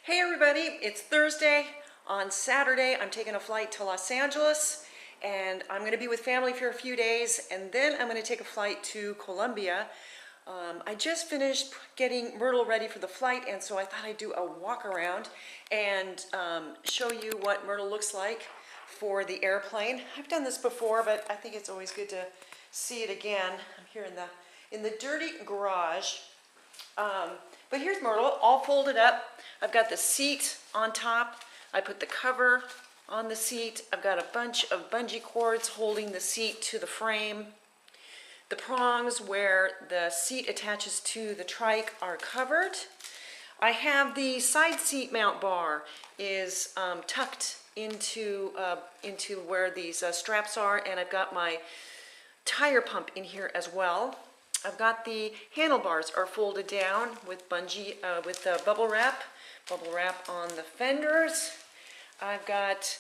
Hey everybody, it's Thursday. On Saturday, I'm taking a flight to Los Angeles and I'm going to be with family for a few days and then I'm going to take a flight to Colombia. I just finished getting Myrtle ready for the flight and so I thought I'd do a walk around and show you what Myrtle looks like for the airplane. I've done this before, but I think it's always good to see it again. I'm here in the dirty garage. But here's Myrtle, all folded up. I've got the seat on top. I put the cover on the seat. I've got a bunch of bungee cords holding the seat to the frame. The prongs where the seat attaches to the trike are covered. I have the side seat mount bar is tucked into where these straps are, and I've got my tire pump in here as well. I've got the handlebars are folded down with bubble wrap on the fenders. I've got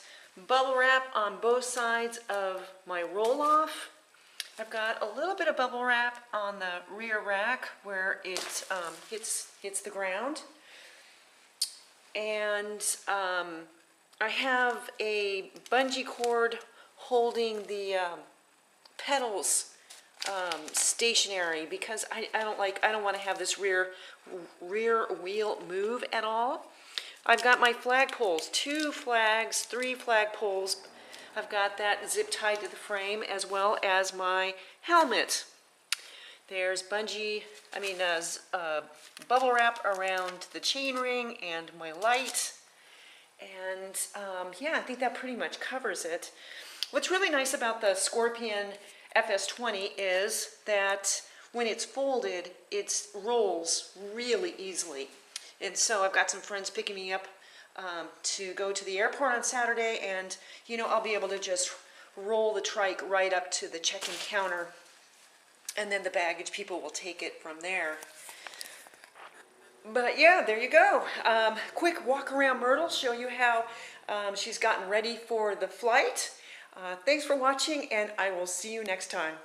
bubble wrap on both sides of my roll-off. I've got a little bit of bubble wrap on the rear rack where it hits the ground. And I have a bungee cord holding the pedals stationary because I don't want to have this rear wheel move at all. I've got my flag poles, 2 flags, 3 flag poles. I've got that zip tied to the frame as well as my helmet. There's bubble wrap around the chain ring and my light. And yeah, I think that pretty much covers it. What's really nice about the Scorpion FS20 is that when it's folded, it rolls really easily. And so I've got some friends picking me up to go to the airport on Saturday, and I'll be able to just roll the trike right up to the check-in counter, and then the baggage people will take it from there. But yeah, there you go. Quick walk around Myrtle, show you how she's gotten ready for the flight. Thanks for watching, and I will see you next time.